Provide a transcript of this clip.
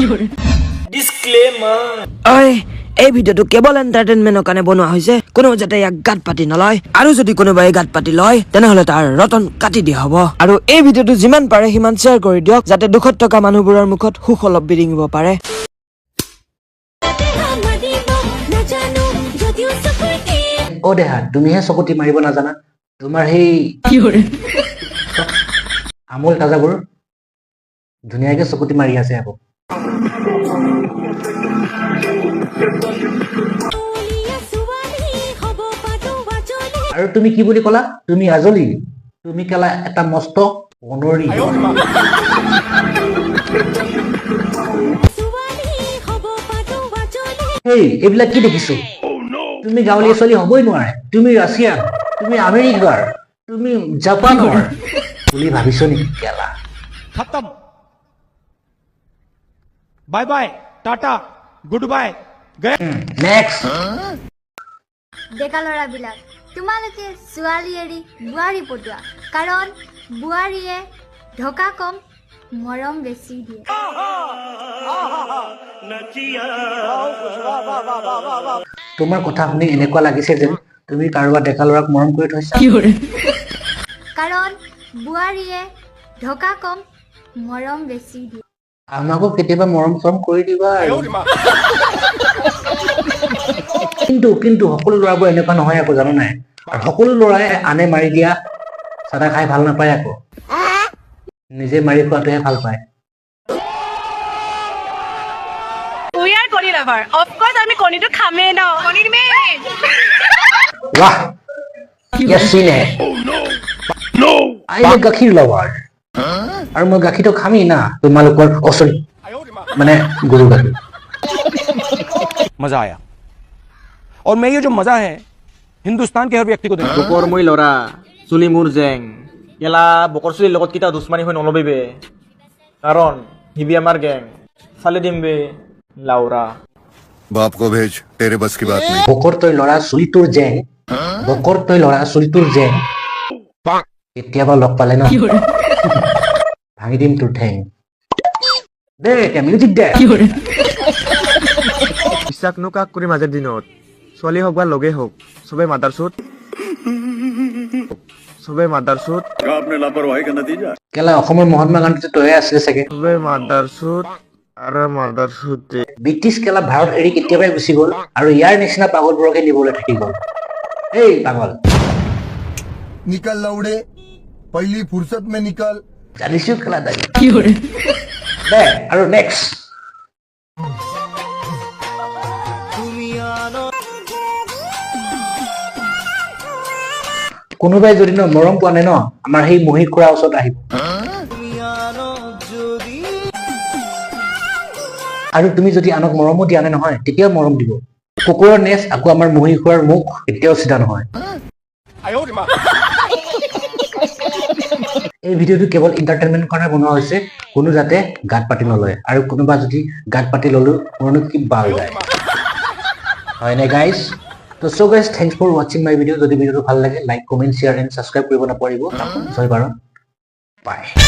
ডিসক্লেমাৰ ঐ এই ভিডিওটো কেবল এন্টাৰটেইনমেন্টৰ কাৰণে বনোৱা হৈছে কোনো যাতে ইয়াক গাত পাতি নলয় আৰু যদি কোনোবাই গাত পাতি লয় তেনেহলে তাৰ ৰতন কাটি দিয়া হ'ব আৰু এই ভিডিওটো যিমান পাৰে সিমান শেয়াৰ কৰি দিয়ক যাতে দুখত থকা মানুহবোৰৰ মুখত সুখ অলপ বিৰিঙিব পাৰে ও দেহা তুমিহে চকুটি মাৰিব নাজানা তোমাৰ সেই আমুল তাজাবোৰ ধুনীয়াকে চকুটি মাৰি আছে আকৌ আৰু তুমি কি বুলি কলা তুমি আজলি তুমি কেলা এটা মস্ত অনৰি হেই এইবিলাক কি দেখিছো তুমি গাঁৱলীয়া ছোৱালী হ'বই নোৱাৰে তুমি ৰাছিয়ান তুমি আমেৰিকাৰ তুমি জাপানৰ বুলি ভাবিছ নেকি কেলা खत्म बाय बाय टाटा गुड बाय गए নেক্সট ডেকা ল'ৰাবিলাক তোমালোকে ছোৱালী এৰি বোৱাৰী পঠোৱা কাৰণ বোৱাৰীয়ে ঢকা কম মৰম বেছি দিয়ে তোমাৰ কথা শুনি এনেকুৱা লাগিছে যেন তুমি কাৰোবাৰ ডেকা ল'ৰাক মৰম কৰি থৈছা কাৰণ বোৱাৰীয়ে ঢকা কম মৰম বেছি দিয়ে আমাকো কেতিয়াবা মৰম চৰম কৰি দিবা আৰু কিন্তু সকলো ল'ৰাবোৰ এনেকুৱা নহয় আকৌ জানো নাই আৰু সকলো ল'ৰাই আনে মাৰি দিয়া চাদা খাই ভাল নাপায় আকৌ নিজে মাৰি খোৱাটোহে ভাল পায় We are Koni lover. Of course, আমি কণীটো খামেই ন কণীৰ মেইন वाह ये सीन है आई एम गाखीर लवर और मैं गाखीर तो खामी ना তোমালোকৰ অসলি মানে গৰু গাখীৰ मजा आया और मैं ये जो मजा है हिंदुस्तान के हर व्यक्ति को देना বকর মই লৰা চুলি মোৰ জেং এলা বকৰ চুলিৰ লগত কিটা দুশ্মনী হৈ নলবিবে কাৰণ হিবি আমাৰ গেং ফালে দিমবে লাউৰা बाप को भेज तेरे बस की बात नहीं বকৰ তই লৰা চুলিটোৰ জেং বকৰ তই লৰা চুলিটোৰ জেং কেতিয়াবা লগ পালে না ভাঙি দিম তোৰ ঠেং দে এতিয়া মিউজিক দে বিশ্বাস নোকাক কৰি মাজৰ দিনত ছোৱালী হওক বা লগে হওক সবে মাদাৰচুত কেলা অসমৰ মহাত্মা গান্ধী তয়ে আছিলে চাগে সবে মাদাৰচুত আৰু মাদাৰচুত ব্ৰিটিছ কেলা ভাৰত এৰি কেতিয়াবাই গুচি গ'ল আৰু ইয়াৰ নিচিনা পাগলবোৰকে নিবলৈ থাকি গ'ল এই পাগল निकल लौड़े पहली फुर्सत में निकल জানিছো কেলা দাই দে আৰু নেক্সট কোনোবাই যদি ন মৰম পোৱা নাই ন আমাৰ সেই মহি খুৰা ওচৰত আহিব আৰু তুমি যদি আনক মৰমো দিয়া নাই নহয় তেতিয়াও মৰম দিব কুকুৰৰ নেচ আকৌ আমাৰ মহি খুৰাৰ মুখ এতিয়াও চিধা নহয় এই ভিডিওটো কেৱল এন্টাৰটেইনমেন্ট কাৰণে বনোৱা হৈছে কোনো যাতে গাত পাতি নলয় আৰু কোনোবা যদি গাত পাতি ললো মোৰনো কি বাল যায় হয় নে গাইজ তো so guys thanks for watching my video যদি ভিডিওটো ভাল লাগে like comment share and subscribe কৰিব নাপাহৰিব জয় ভাৰত বাই